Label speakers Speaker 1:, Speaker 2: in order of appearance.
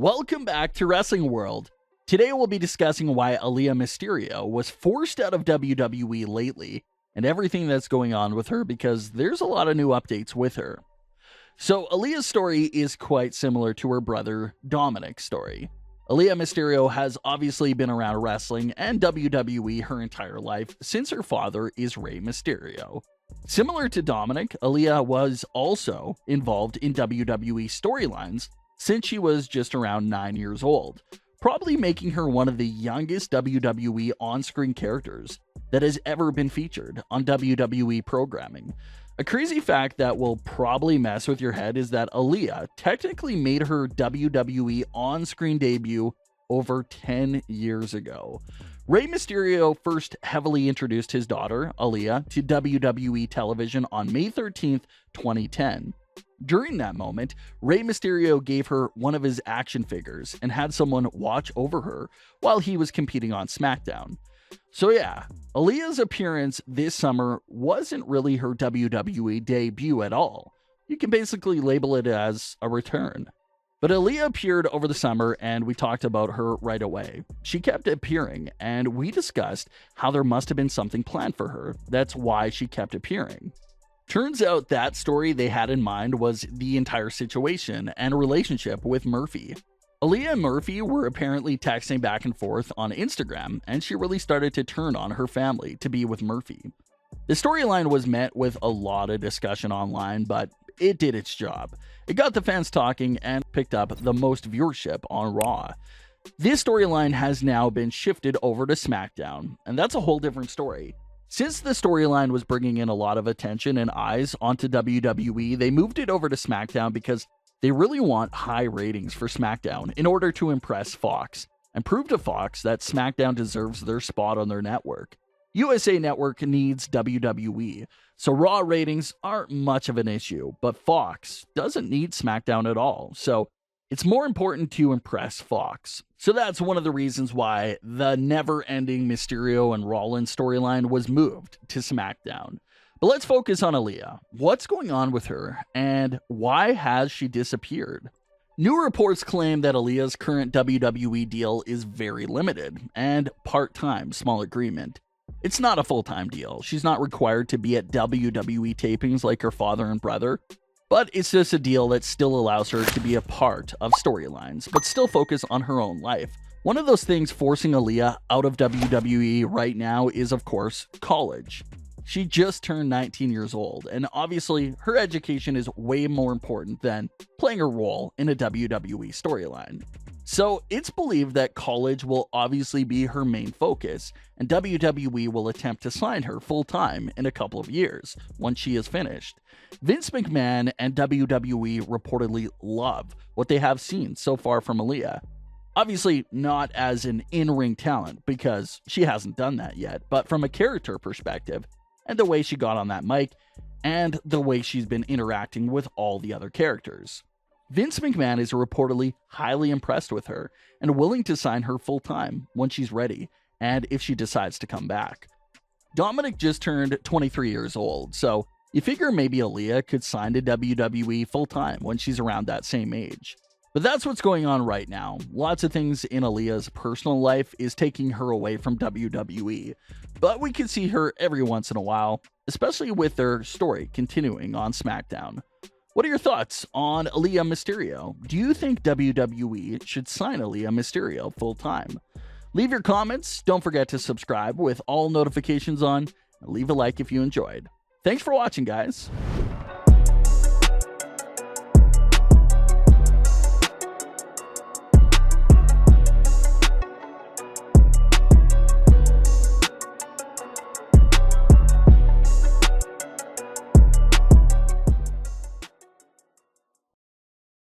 Speaker 1: Welcome back to Wrestling World. Today we'll be discussing why Aalyah Mysterio was forced out of WWE lately and everything that's going on with her, because there's a lot of new updates with her. So Aalyah's story is quite similar to her brother Dominik's story. Aalyah Mysterio has obviously been around wrestling and WWE her entire life since her father is Rey Mysterio. Similar to Dominik, Aalyah was also involved in WWE storylines since she was just around 9 years old, probably making her one of the youngest WWE on-screen characters that has ever been featured on WWE programming. A crazy fact that will probably mess with your head is that Aalyah technically made her WWE on-screen debut over 10 years ago. Rey Mysterio first heavily introduced his daughter, Aalyah, to WWE television on May 13th, 2010. During that moment, Rey Mysterio gave her one of his action figures and had someone watch over her while he was competing on Smackdown. So yeah, Aalyah's appearance this summer wasn't really her WWE debut at all. You can basically label it as a return. But Aalyah appeared over the summer and we talked about her right away. She kept appearing and we discussed how there must have been something planned for her. That's why she kept appearing. Turns out that story they had in mind was the entire situation and relationship with Murphy. Aalyah and Murphy were apparently texting back and forth on Instagram, and she really started to turn on her family to be with Murphy. The storyline was met with a lot of discussion online, but it did its job. It got the fans talking and picked up the most viewership on Raw. This storyline has now been shifted over to Smackdown, and that's a whole different story. Since the storyline was bringing in a lot of attention and eyes onto WWE, they moved it over to SmackDown because they really want high ratings for SmackDown in order to impress Fox and prove to Fox that SmackDown deserves their spot on their network. USA Network needs WWE, so Raw ratings aren't much of an issue, but Fox doesn't need SmackDown at all, so it's more important to impress Fox. So that's one of the reasons why the never-ending Mysterio and Rollins storyline was moved to SmackDown. But let's focus on Aalyah. What's going on with her, and why has she disappeared? New reports claim that Aalyah's current WWE deal is very limited and part-time, small agreement. It's not a full-time deal. She's not required to be at WWE tapings like her father and brother, but it's just a deal that still allows her to be a part of storylines, but still focus on her own life. One of those things forcing Aalyah out of WWE right now is, of course, college. She just turned 19 years old, and obviously her education is way more important than playing a role in a WWE storyline. So it's believed that college will obviously be her main focus, and WWE will attempt to sign her full-time in a couple of years once she is finished. Vince McMahon and WWE reportedly love what they have seen so far from Aalyah. Obviously not as an in-ring talent, because she hasn't done that yet, but from a character perspective, and the way she got on that mic, and the way she's been interacting with all the other characters. Vince McMahon is reportedly highly impressed with her and willing to sign her full-time when she's ready and if she decides to come back. Dominik just turned 23 years old, so you figure maybe Aalyah could sign to WWE full-time when she's around that same age. But that's what's going on right now. Lots of things in Aalyah's personal life is taking her away from WWE, but we can see her every once in a while, especially with their story continuing on SmackDown. What are your thoughts on Aalyah Mysterio? Do you think WWE should sign Aalyah Mysterio full-time? Leave your comments, don't forget to subscribe with all notifications on, and leave a like if you enjoyed. Thanks for watching, guys.